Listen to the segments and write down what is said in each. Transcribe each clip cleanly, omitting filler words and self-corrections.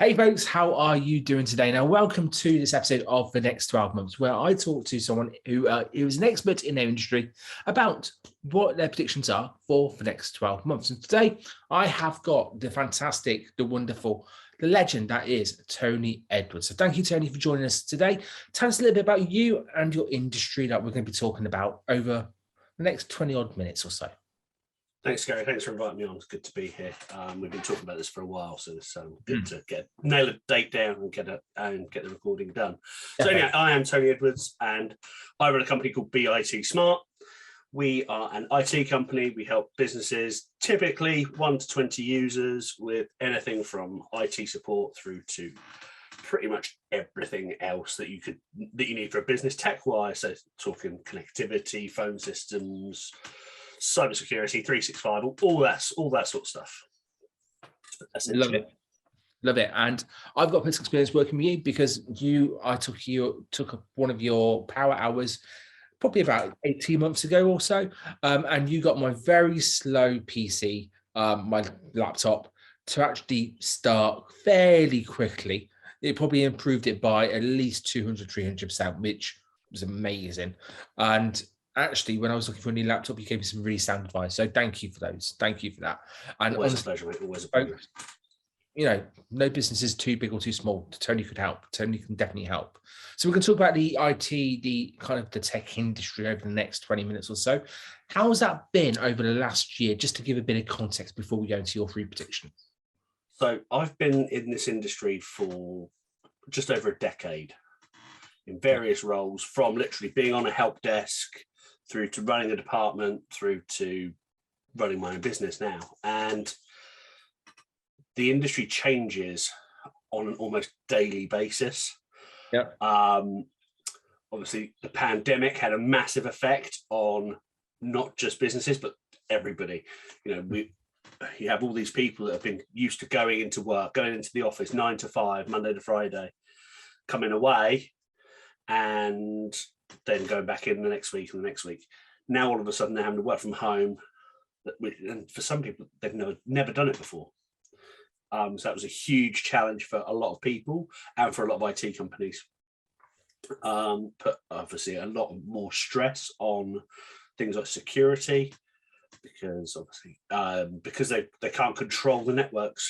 Hey folks, how are you doing today? Now, welcome to this episode of The Next 12 Months, where I talk to someone who is an expert in their industry about what their predictions are for the next 12 months. And today I have got the fantastic, the wonderful, the legend that is Tony Edwards. So thank you, Tony, for joining us today. Tell us a little bit about you and your industry that we're going to be talking about over the next 20 odd minutes or so. Thanks, Gary. Thanks for inviting me on. It's good to be here. We've been talking about this for a while, so it's good to nail a date down and get the recording done. So anyway, I am Tony Edwards, and I run a company called BIT Smart. We are an IT company. We help businesses, typically 1 to 20 users, with anything from IT support through to pretty much everything else that you need for a business tech-wise. So talking connectivity, phone systems, cybersecurity, 365, all that sort of stuff. Love it. Love it. And I've got personal experience working with you because I took one of your power hours probably about 18 months ago or so. And you got my very slow PC, my laptop, to actually start fairly quickly. It probably improved it by at least 200, 300%, which was amazing. And actually, when I was looking for a new laptop, you gave me some really sound advice. So thank you for those. Thank you for that. And always a pleasure, mate. Always a pleasure. You know, no business is too big or too small. Tony could help. Tony can definitely help. So we're going to talk about the IT, the kind of the tech industry over the next 20 minutes or so. How's that been over the last year? Just to give a bit of context before we go into your three predictions. So I've been in this industry for just over a decade in various roles, from literally being on a help desk through to running a department, through to running my own business now. And the industry changes on an almost daily basis. Yeah. Obviously, the pandemic had a massive effect on not just businesses, but everybody. You know, you have all these people that have been used to going into work, going into the office 9 to 5, Monday to Friday, coming away, and then going back in the next week and the next week. Now all of a sudden they're having to work from home, and for some people they've never done it before. So that was a huge challenge for a lot of people and for a lot of IT companies. Put obviously a lot more stress on things like security, because obviously because they can't control the networks,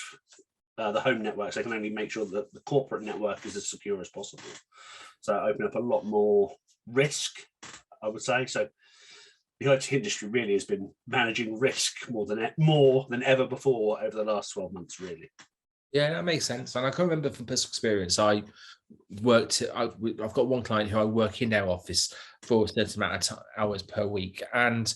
the home networks. They can only make sure that the corporate network is as secure as possible. So open up a lot more risk, I would say. So the IT industry really has been managing risk more than ever before over the last 12 months, really. Yeah, that makes sense. And I can remember from personal experience, I've got one client who I work in their office for a certain amount of hours per week. And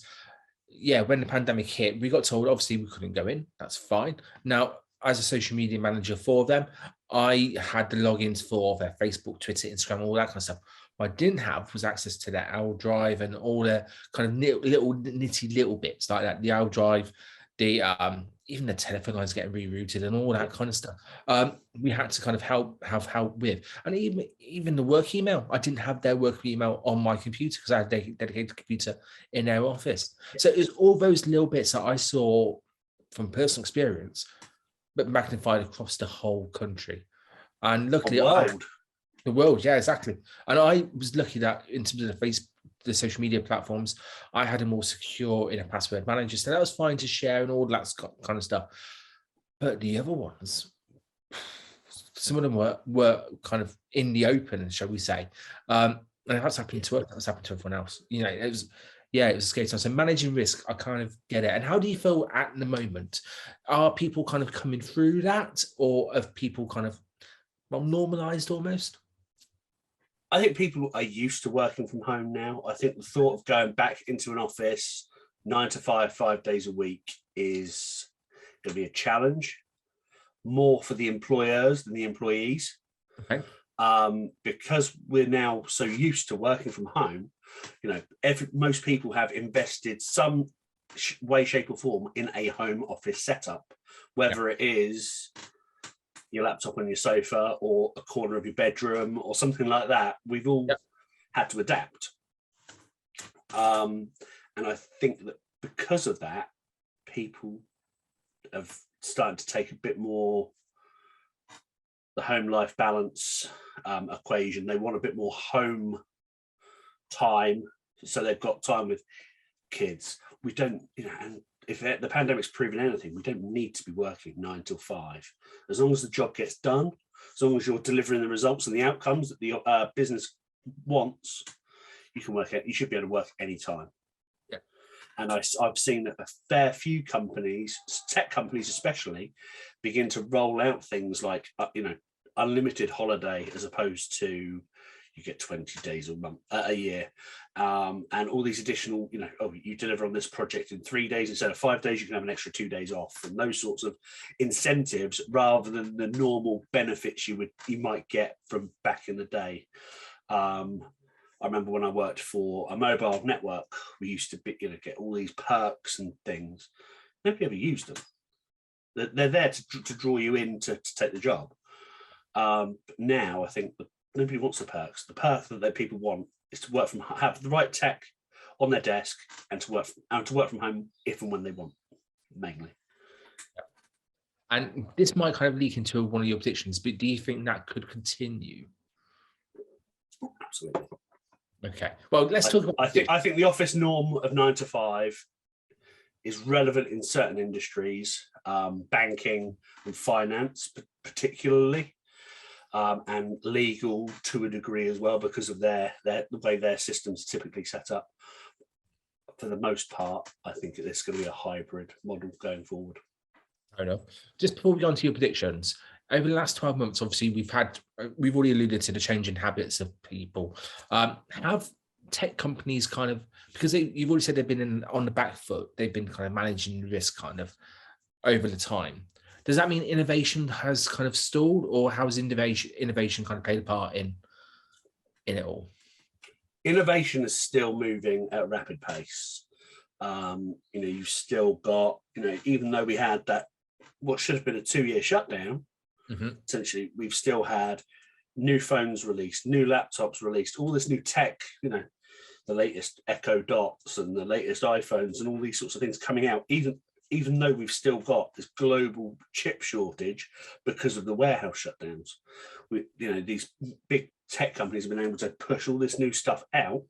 yeah, when the pandemic hit, we got told, obviously, we couldn't go in. That's fine. Now, as a social media manager for them, I had the logins for their Facebook, Twitter, Instagram, all that kind of stuff. What I didn't have was access to their Owl Drive and all the kind of little nitty little bits like that. The Owl Drive, the even the telephone lines getting rerouted and all that kind of stuff. We had to kind of have help with, and even the work email. I didn't have their work email on my computer because I had a dedicated computer in their office. So it was all those little bits that I saw from personal experience, but magnified across the whole country. And luckily, the world, yeah, exactly. And I was lucky that in terms of the social media platforms, I had them all secure in a password manager, so that was fine to share and all that kind of stuff. But the other ones, some of them were kind of in the open, shall we say? And that's happened to us. That's happened to everyone else. You know, it was a scary time. So managing risk, I kind of get it. And how do you feel at the moment? Are people kind of coming through that, or have people kind of normalized almost? I think people are used to working from home now. I think the thought of going back into an office 9 to 5, 5 days a week is going to be a challenge, more for the employers than the employees. Okay. Because we're now so used to working from home, you know, most people have invested some way, shape or form in a home office setup, whether it is your laptop on your sofa or a corner of your bedroom or something like that. We've all had to adapt. And I think that because of that, people have started to take a bit more home life balance equation. They want a bit more home time, so they've got time with kids. We don't, and if the pandemic's proven anything, we don't need to be working 9 till 5. As long as the job gets done, as long as you're delivering the results and the outcomes that the business wants, you can work it. You should be able to work anytime. Yeah. And I've seen a fair few companies, tech companies especially, begin to roll out things like unlimited holiday, as opposed to you get 20 days a year, and all these additional, you deliver on this project in 3 days instead of 5 days, you can have an extra 2 days off, and those sorts of incentives rather than the normal benefits you might get from back in the day. I remember when I worked for a mobile network, we used to get all these perks and things. Nobody ever used them. They're there to draw you in to take the job. But now I think nobody wants the perks. The perk that people want is to work from, have the right tech on their desk, and to work from home if and when they want, mainly. And this might kind of leak into one of your predictions, but do you think that could continue? Absolutely. Okay. Well, let's talk about. I think the office norm of 9 to 5 is relevant in certain industries, banking and finance, particularly, and legal to a degree as well, because of the way their systems typically set up. For the most part, I think it's going to be a hybrid model going forward. Fair enough. Just before we go on to your predictions, over the last 12 months, obviously we've already alluded to the change in habits of people. Have tech companies kind of, because you've already said they've been on the back foot, they've been kind of managing risk kind of over the time. Does that mean innovation has kind of stalled, or how has innovation kind of played a part in it all? Innovation is still moving at a rapid pace. You've still got, even though we had that, what should have been a 2-year shutdown, essentially, we've still had new phones released, new laptops released, all this new tech, the latest Echo Dots and the latest iPhones and all these sorts of things coming out, even though we've still got this global chip shortage because of the warehouse shutdowns. These big tech companies have been able to push all this new stuff out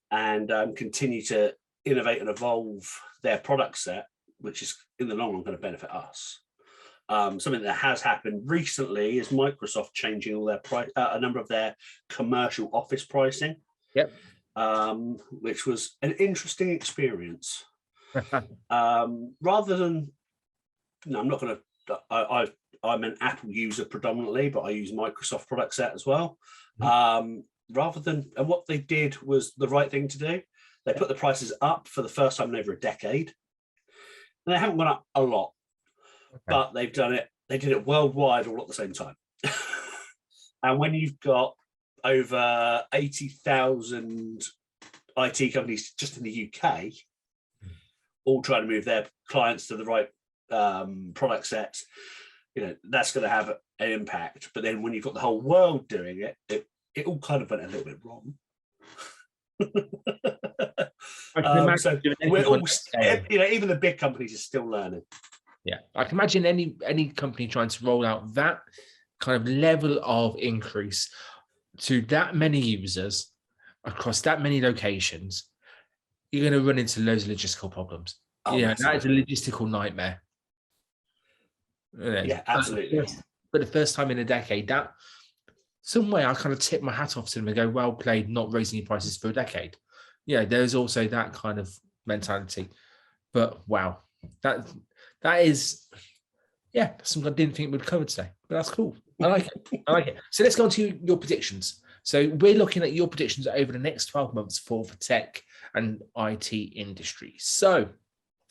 and continue to innovate and evolve their product set, which is in the long run going to benefit us. Something that has happened recently is Microsoft changing all their a number of their commercial office pricing. Yep. Which was an interesting experience. Rather than, I'm not going to. I'm an Apple user predominantly, but I use Microsoft product set as well. Rather than, and what they did was the right thing to do. They put the prices up for the first time in over a decade. And they haven't gone up a lot, but they've done it. They did it worldwide all at the same time. And when you've got over 80,000 IT companies just in the UK, all trying to move their clients to the right product sets, that's going to have an impact. But then when you've got the whole world doing it, it all kind of went a little bit wrong. So we're all, even the big companies are still learning. Yeah, I can imagine any company trying to roll out that kind of level of increase to that many users across that many locations, you're going to run into loads of logistical problems. That is a logistical nightmare. Yeah, absolutely. But the first time in a decade, that some way I kind of tip my hat off to them and go, well played, not raising your prices for a decade. There's also that kind of mentality. But wow, that is, something I didn't think we'd cover today, but that's cool. I like it. So let's go on to your predictions. So we're looking at your predictions over the next 12 months for the tech and IT industry. So,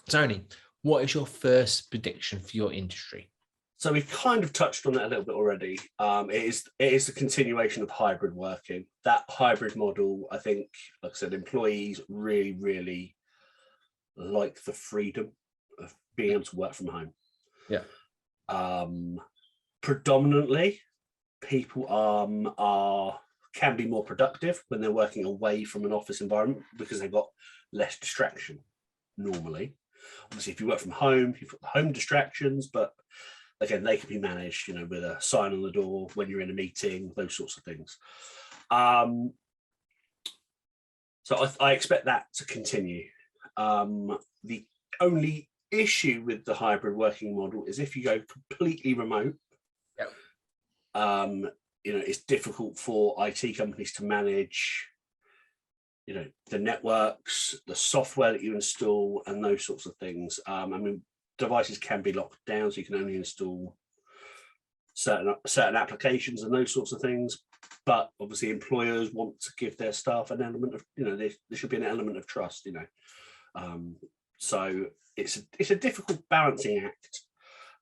Tony, what is your first prediction for your industry? So we've kind of touched on it a little bit already. It is the continuation of hybrid working. That hybrid model, I think, like I said, employees really, really like the freedom of being able to work from home. Yeah. Predominantly, people can be more productive when they're working away from an office environment because they've got less distraction normally. Obviously, if you work from home, you've got home distractions, but again, they can be managed, with a sign on the door when you're in a meeting, those sorts of things. So I expect that to continue. The only issue with the hybrid working model is if you go completely remote, it's difficult for IT companies to manage, the networks, the software that you install, and those sorts of things. Devices can be locked down, so you can only install certain applications and those sorts of things. But obviously, employers want to give their staff an element of, there should be an element of trust, So it's a difficult balancing act.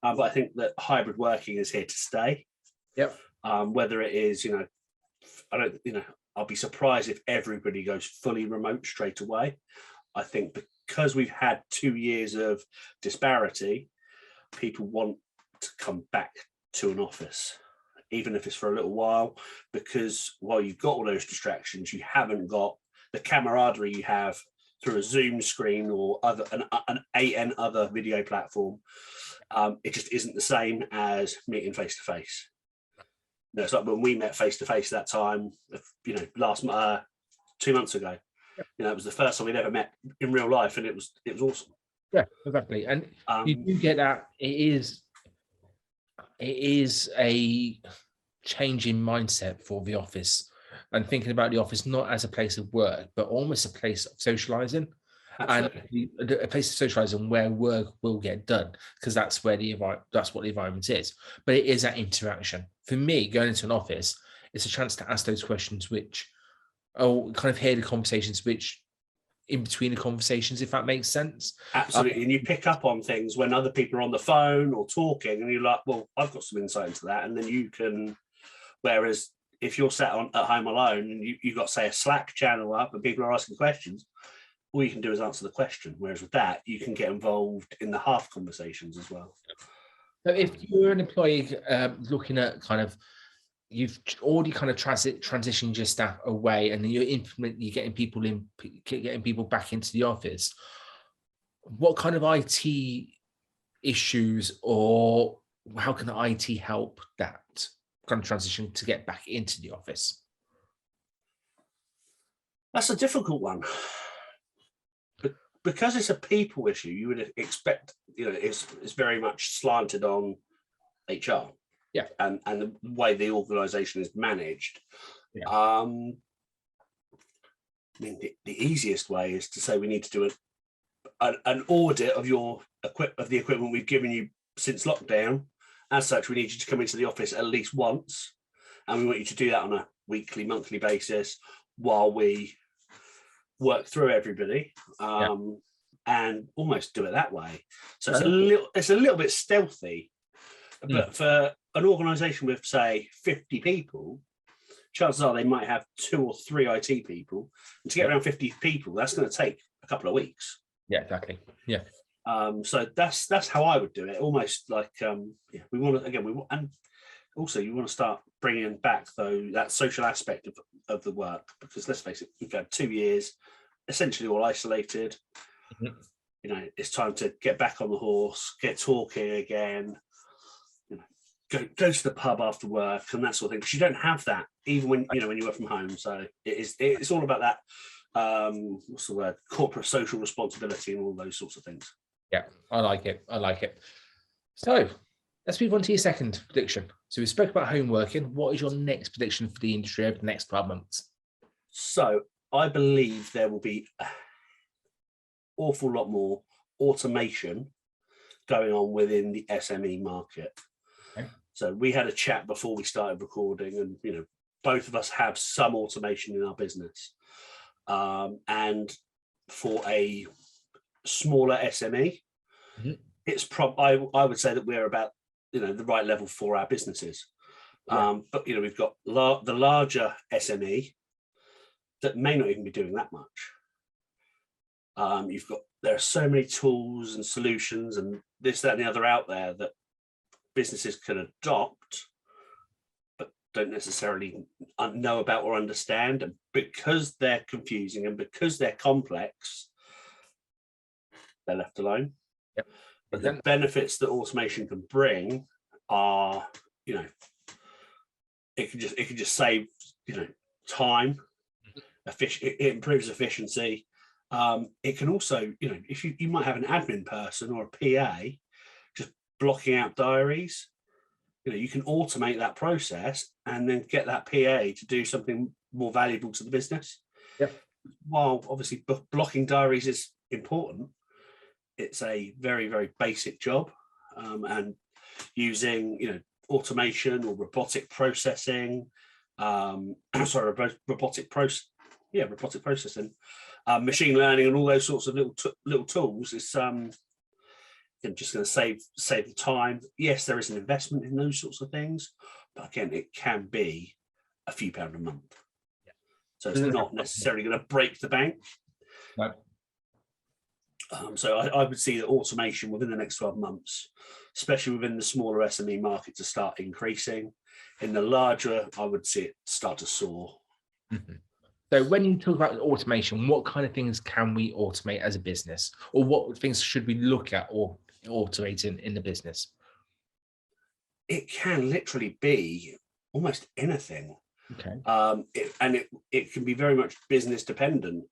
But I think that hybrid working is here to stay. Yep. Whether it is, I'll be surprised if everybody goes fully remote straight away. I think because we've had 2 years of disparity, people want to come back to an office, even if it's for a little while, because while you've got all those distractions, you haven't got the camaraderie you have through a Zoom screen or an other video platform. It just isn't the same as meeting face to face. It's like when we met face to face that time, last 2 months ago. It was the first time we'd ever met in real life, and it was awesome. Yeah, exactly. And you do get that it is a change in mindset for the office, and thinking about the office not as a place of work, but almost a place of socializing. Absolutely. And a place of socializing where work will get done, because that's what the environment is. But it is that interaction. For me, going into an office, it's a chance to ask those questions, which kind of hear the conversations, which in between the conversations, if that makes sense. Absolutely. And you pick up on things when other people are on the phone or talking, and you're like, well, I've got some insight into that. And then you can, whereas if you're sat at home alone and you've got, say, a Slack channel up and people are asking questions, all you can do is answer the question. Whereas with that, you can get involved in the half conversations as well. So if you're an employee looking at you've already kind of transitioned your staff away, and then you're getting people back into the office, what kind of IT issues, or how can IT help that kind of transition to get back into the office? That's a difficult one. Because it's a people issue, you would expect, it's very much slanted on HR. Yeah. And the way the organization is managed. Yeah. The easiest way is to say we need to do an audit of the equipment we've given you since lockdown. As such, we need you to come into the office at least once, and we want you to do that on a weekly, monthly basis while we work through everybody, and almost do it that way. So it's a little bit stealthy, but for an organization with, say, 50 people, chances are they might have 2 or 3 IT people, and to get around 50 people, that's going to take a couple of weeks. Yeah, exactly. Yeah. So that's how I would do it. Almost like we want to and also you want to start bringing back that social aspect of the work, because let's face it, we've had 2 years essentially all isolated. Mm-hmm. It's time to get back on the horse, get talking again. Go to the pub after work and that sort of thing, because you don't have that even when you work from home. So it's all about that what's the word, corporate social responsibility and all those sorts of things. Yeah, I like it. So let's move on to your second prediction. So we spoke about home working. What is your next prediction for the industry over the next 12 months? So I believe there will be an awful lot more automation going on within the SME market. Okay. So we had a chat before we started recording, and both of us have some automation in our business. And for a smaller SME, mm-hmm. it's I would say that we're about the right level for our businesses. Yeah. But we've got the larger SME that may not even be doing that much. There are so many tools and solutions and this, that, and the other out there that businesses can adopt, but don't necessarily know about or understand. And because they're confusing and because they're complex, they're left alone. Yep. But the benefits that automation can bring are, you know, it can just save, you know, time. It improves efficiency. It can also, you know, if you might have an admin person or a PA just blocking out diaries, you know, you can automate that process and then get that PA to do something more valuable to the business. Yep. While obviously blocking diaries is important, it's a very, very basic job, and using, you know, automation or robotic processing, robotic processing, machine learning, and all those sorts of little tools is just going to save the time. Yes, there is an investment in those sorts of things, but again, it can be a few pounds a month. Yeah. So it's not necessarily going to break the bank. No. So I would see that automation within the next 12 months, especially within the smaller SME market, to start increasing. In the larger, I would see it start to soar. Mm-hmm. So when you talk about automation, what kind of things can we automate as a business, or what things should we look at or automate in the business? It can literally be almost anything. Okay. It can be very much business dependent.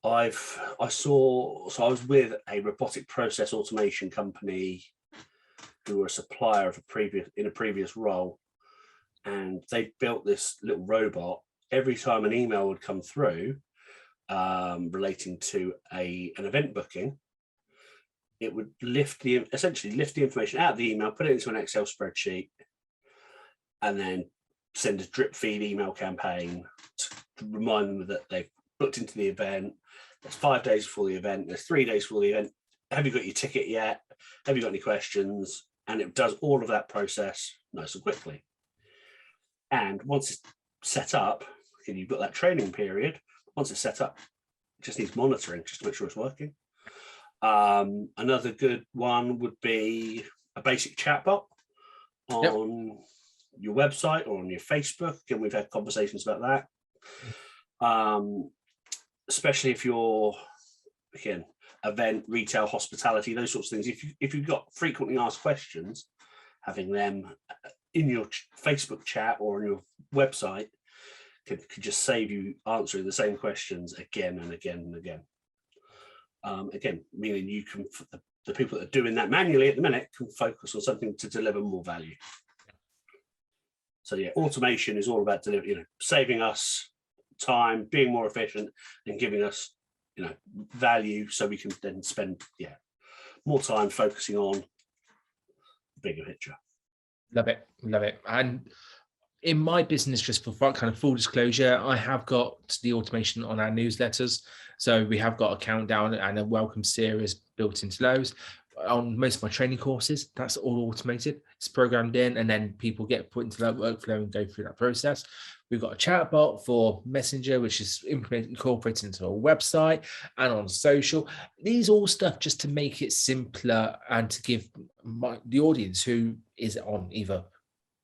I was with a robotic process automation company who were a supplier of a previous role, and they built this little robot. Every time an email would come through relating to an event booking, it would essentially lift the information out of the email, put it into an Excel spreadsheet, and then send a drip feed email campaign to remind them that they've booked into the event. There's 5 days before the event. There's 3 days before the event. Have you got your ticket yet? Have you got any questions? And it does all of that process nice and quickly. And once it's set up, and you've got that training period, once it's set up, it just needs monitoring just to make sure it's working. Another good one would be a basic chatbot on your website or on your Facebook, and we've had conversations about that. Especially if you're, again, event, retail, hospitality, those sorts of things. If you've got frequently asked questions, having them in your Facebook chat or on your website could just save you answering the same questions again and again and again. Again, meaning you can, the people that are doing that manually at the minute can focus on something to deliver more value. So yeah, automation is all about saving us time, being more efficient, and giving us, value, so we can then spend more time focusing on the bigger picture. Love it. And in my business, just for kind of full disclosure, I have got the automation on our newsletters. So we have got a countdown and a welcome series built into those. On most of my training courses, that's all automated. It's programmed in, and then people get put into that workflow and go through that process. We've got a chatbot for Messenger, which is incorporated into our website and on social. These all stuff just to make it simpler and to give the audience who is on either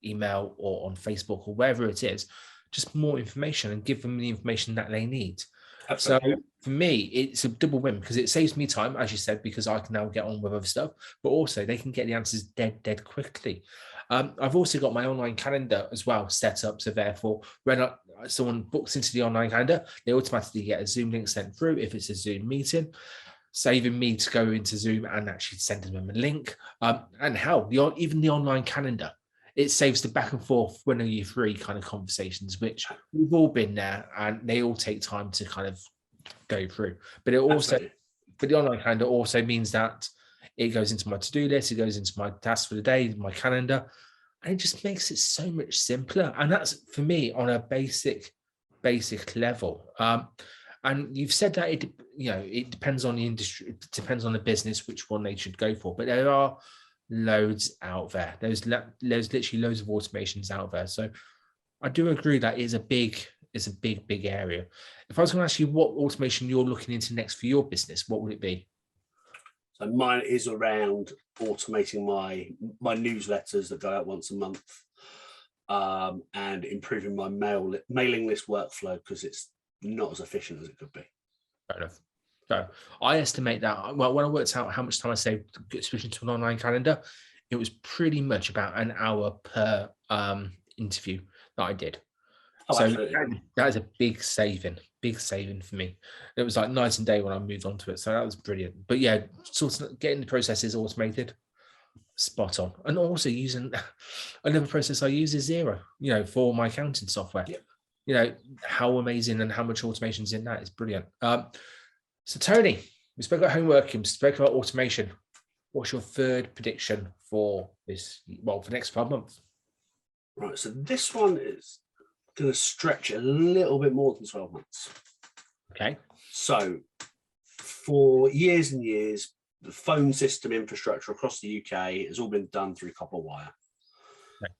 email or on Facebook or wherever it is, just more information and give them the information that they need. Absolutely. So for me, it's a double win because it saves me time, as you said, because I can now get on with other stuff, but also they can get the answers dead quickly. I've also got my online calendar as well set up. So therefore, when someone books into the online calendar, they automatically get a Zoom link sent through if it's a Zoom meeting, saving me to go into Zoom and actually sending them a link. And hell, even the online calendar, it saves the back and forth, when are you free kind of conversations, which we've all been there, and they all take time to kind of go through. But it also, but the online calendar also means that it goes into my to-do list, it goes into my tasks for the day, my calendar, and it just makes it so much simpler. And that's, for me, on a basic level. And you've said that it depends on the industry, it depends on the business, which one they should go for. But there are loads out there. There's literally loads of automations out there. So I do agree that it's a big area. If I was going to ask you what automation you're looking into next for your business, what would it be? So mine is around automating my newsletters that go out once a month, and improving my mailing list workflow, because it's not as efficient as it could be. Fair enough. So I estimate that, well, when I worked out how much time I saved switching to an online calendar, it was pretty much about an hour per interview that I did. Oh, So absolutely. that is a big saving for me. It was like night and day when I moved on to it. So that was brilliant. But yeah, sort of getting the processes automated, spot on. And also using another process I use is Zero, for my accounting software. Yep. How amazing and how much automation's in that is brilliant. So Tony, we spoke about homework, we spoke about automation. What's your third prediction for this, for the next 12 months? Right, so this one is going to stretch a little bit more than 12 months. Okay. So for years and years, the phone system infrastructure across the UK has all been done through copper wire. Okay.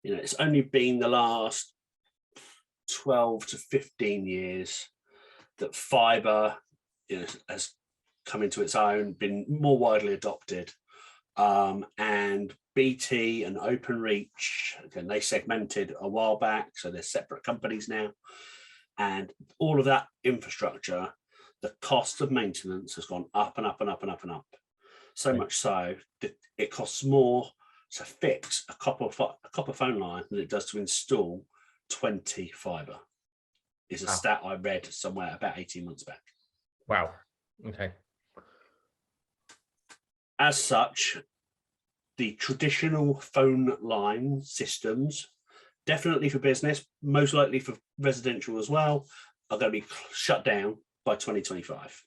It's only been the last 12 to 15 years that fiber has come into its own, been more widely adopted. And BT and Openreach, again, they segmented a while back, so they're separate companies now. And all of that infrastructure, the cost of maintenance has gone up and up and up and up and up. So much so that it costs more to fix a copper phone line than it does to install 20 fiber. Is a stat I read somewhere about 18 months back. Wow. Okay. As such, the traditional phone line systems, definitely for business, most likely for residential as well, are going to be shut down by 2025.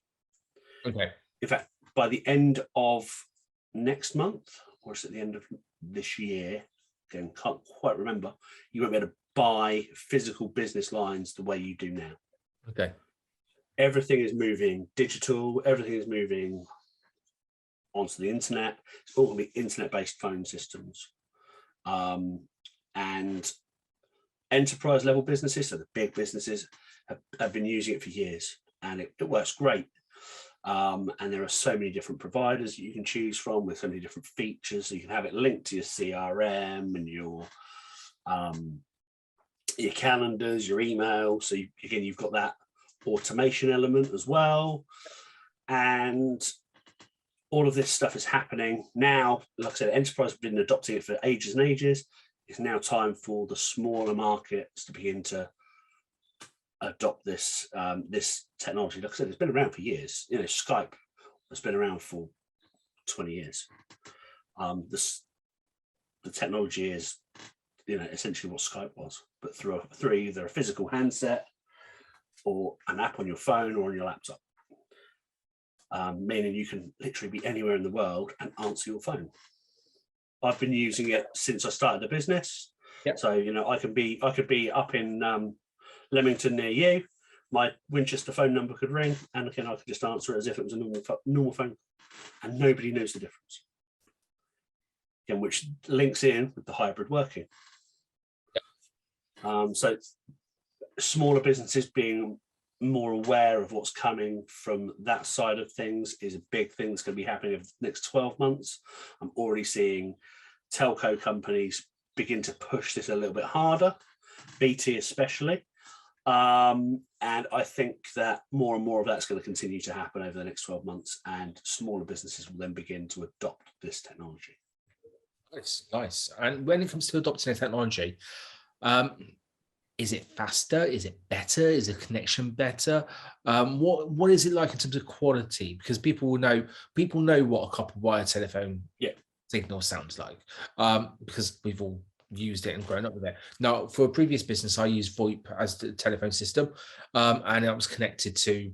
Okay. In fact, by the end of next month, or is it the end of this year? Again, can't quite remember. You won't be able to buy physical business lines the way you do now. Okay. Everything is moving digital. Everything is moving onto the internet. It's all going to be internet-based phone systems. And enterprise level businesses, so the big businesses, have been using it for years, and it works great. And there are so many different providers you can choose from with so many different features. So you can have it linked to your CRM and your calendars, your email. So you've got that automation element as well. And all of this stuff is happening now. Like I said, enterprise have been adopting it for ages and ages. It's now time for the smaller markets to begin to adopt this technology. Like I said, it's been around for years. Skype has been around for 20 years. The technology is, essentially what Skype was, but through either a physical handset or an app on your phone or on your laptop. Meaning you can literally be anywhere in the world and answer your phone. I've been using it since I started the business. Yep. So I could be up in Leamington near you. My Winchester phone number could ring, and again I could just answer it as if it was a normal phone, and nobody knows the difference. Again, which links in with the hybrid working. Yep. So smaller businesses being more aware of what's coming from that side of things is a big thing that's going to be happening over the next 12 months. I'm already seeing telco companies begin to push this a little bit harder, BT especially. And I think that more and more of that's going to continue to happen over the next 12 months, and smaller businesses will then begin to adopt this technology. Nice. And when it comes to adopting a technology, is it faster? Is it better? Is the connection better? What is it like in terms of quality? Because people know what a copper wire telephone signal sounds like, because we've all used it and grown up with it. Now, for a previous business, I used VoIP as the telephone system, and I was connected to,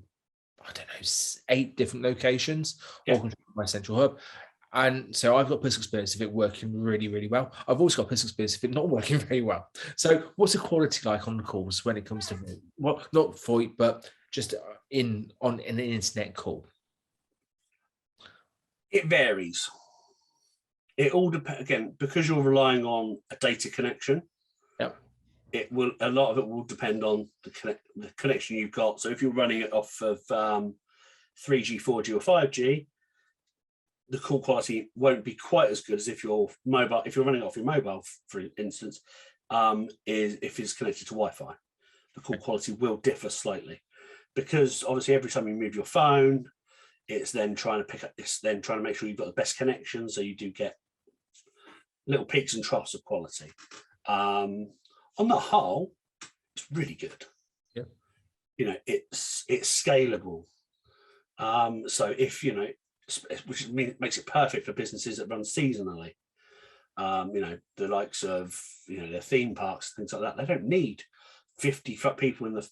8 different locations, all controlled by my central hub. And so I've got personal experience of it working really, really well. I've also got personal experience of it not working very well. So what's the quality like on the calls when it comes to, well, not VoIP, but just on an internet call? It varies. It all depends, again, because you're relying on a data connection. Yep. A lot of it will depend on the connection you've got. So if you're running it off of 3G, 4G, or 5G, the call quality won't be quite as good as if you're running off your mobile, for instance, if it's connected to Wi-Fi. The call quality will differ slightly, because obviously every time you move your phone, it's then trying to make sure you've got the best connection, so you do get little peaks and troughs of quality. On the whole, it's really good. Yeah. You know, it's scalable. So if, you know, which makes it perfect for businesses that run seasonally. You know, the likes of, you know, their theme parks, things like that. They don't need 50 people in the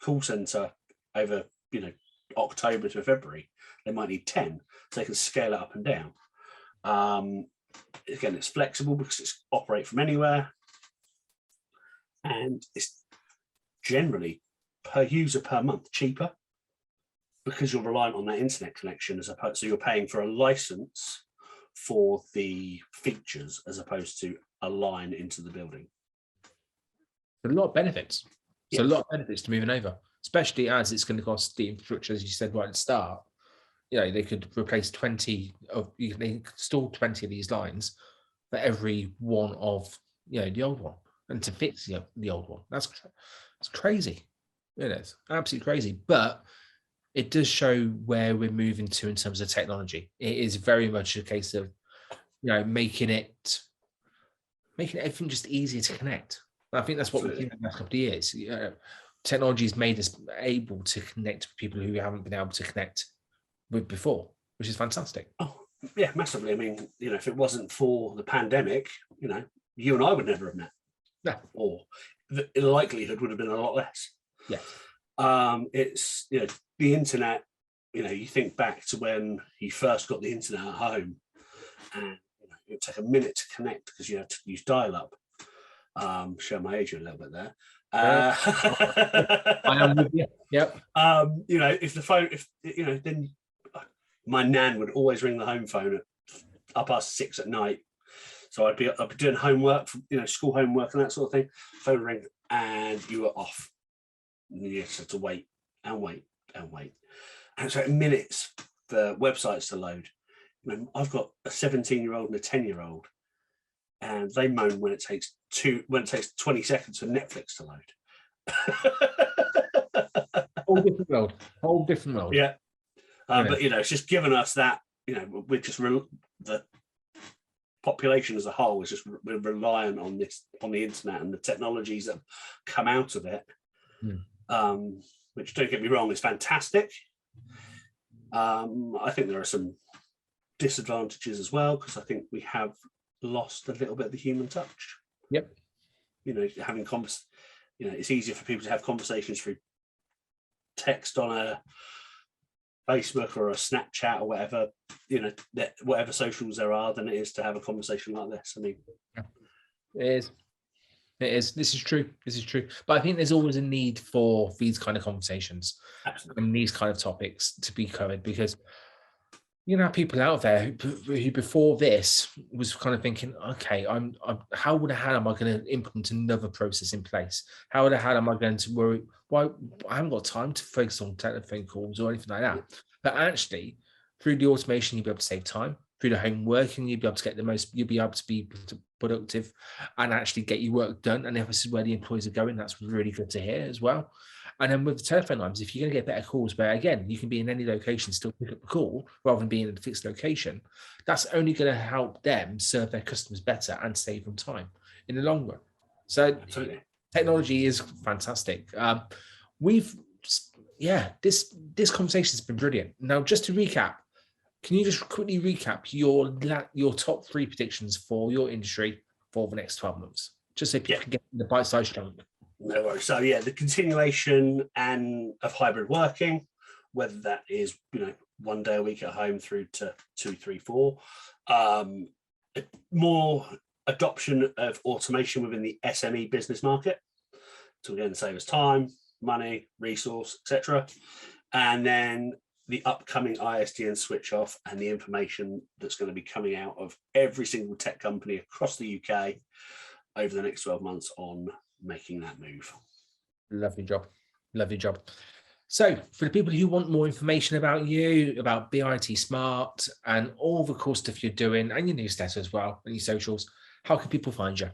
call center over, you know, October to February. They might need 10, so they can scale it up and down. Again, it's flexible because it's operate from anywhere, and it's generally per user per month cheaper because you're reliant on that internet connection, as opposed, so you're paying for a license for the features as opposed to a line into the building. A lot of benefits. So Yes. a lot of benefits to moving over, especially as it's going to cost the infrastructure, as you said right at the start. You know, they could replace 20 of, they could install 20 of these lines for every one of, you know, the old one, and to fix the old one. It's crazy. It is absolutely crazy, but it does show where we're moving to in terms of technology. It is very much a case of, you know, making everything just easier to connect. I think that's what we've seen in the last couple of years. Technology has made us able to connect with people who we haven't been able to connect with before, which is fantastic. Oh, yeah, massively. I mean, you know, if it wasn't for the pandemic, you know, you and I would never have met. No. Or the likelihood would have been a lot less. Yeah. It's, you know, the internet, you know, you think back to when you first got the internet at home, and, you know, it would take a minute to connect because you had to use dial-up. Show my age a little bit there. I am with you. Yep. You know, if the phone, you know, then my nan would always ring the home phone at 6:30 at night. So I'd be doing homework, you know, school homework and that sort of thing. Phone ring, and you were off. You just had to wait and wait and wait, and so minutes for websites to load. You know, I've got a 17-year-old and a 10-year-old, and they moan when it takes 20 seconds for Netflix to load. Whole different world. Yeah. But, you know, it's just given us that, you know, we're just the population as a whole is just we're reliant on the internet and the technologies that have come out of it. Which, don't get me wrong, is fantastic. I think there are some disadvantages as well, because I think we have lost a little bit of the human touch. Yep. You know, you know, it's easier for people to have conversations through text on a Facebook or a Snapchat or whatever, you know, whatever socials there are, than it is to have a conversation like this. I mean, it is. This is true. But I think there's always a need for these kind of conversations. Absolutely. And these kind of topics to be covered, because, you know, people out there who before this was kind of thinking, okay, how the hell am I going to implement another process in place? How the hell am I going to worry? Why I haven't got time to focus on telephone calls or anything like that. But actually, through the automation, you'll be able to save time. Through the home working, you'll be able to get you'll be able to be productive and actually get your work done. And if this is where the employees are going, that's really good to hear as well. And then with the telephone lines, if you're going to get better calls, but again, you can be in any location, still pick up the call rather than being in a fixed location, that's only going to help them serve their customers better and save them time in the long run. So absolutely. Technology is fantastic. This conversation has been brilliant. Now, just to recap, can you just quickly recap your top 3 predictions for your industry for the next 12 months? Just so people can get the bite-sized chunk. No worries. So yeah, the continuation of hybrid working, whether that is, you know, 1 day a week at home through to 2, 3, 4, more adoption of automation within the SME business market to again save us time, money, resource, etc. And then the upcoming ISDN switch off and the information that's going to be coming out of every single tech company across the UK over the next 12 months on making that move. Lovely job. So for the people who want more information about you, about BIT Smart and all the cool stuff you're doing and your newsletter as well and your socials, how can people find you?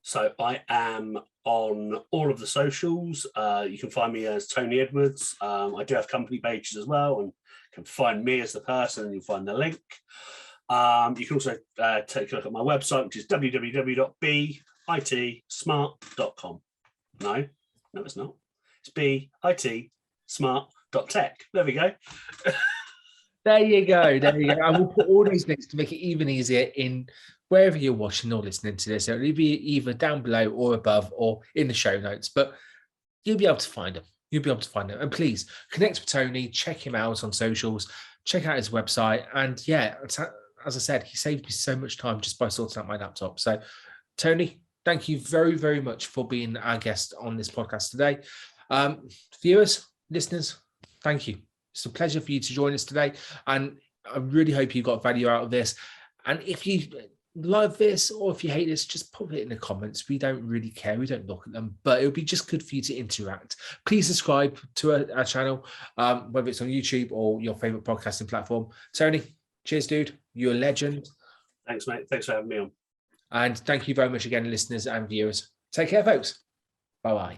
So I am on all of the socials. You can find me as Tony Edwards. I do have company pages as well, and you can find me as the person and you'll find the link. You can also take a look at my website, which is www.bitSmart.com. No, it's not. It's bitsmart.tech. There we go. There you go. There you go. I will put all these links to make it even easier in wherever you're watching or listening to this. It'll be either down below or above or in the show notes, but you'll be able to find them. You'll be able to find them. And please connect with Tony, check him out on socials, check out his website. And yeah, as I said, he saved me so much time just by sorting out my laptop. So Tony, thank you very, very much for being our guest on this podcast today. Viewers, listeners, thank you. It's a pleasure for you to join us today. And I really hope you got value out of this. And if you love this or if you hate this, just put it in the comments. We don't really care. We don't look at them, but it would be just good for you to interact. Please subscribe to our channel, whether it's on YouTube or your favorite podcasting platform. Tony, cheers, dude. You're a legend. Thanks, mate. Thanks for having me on. And thank you very much again, listeners and viewers. Take care, folks. Bye-bye.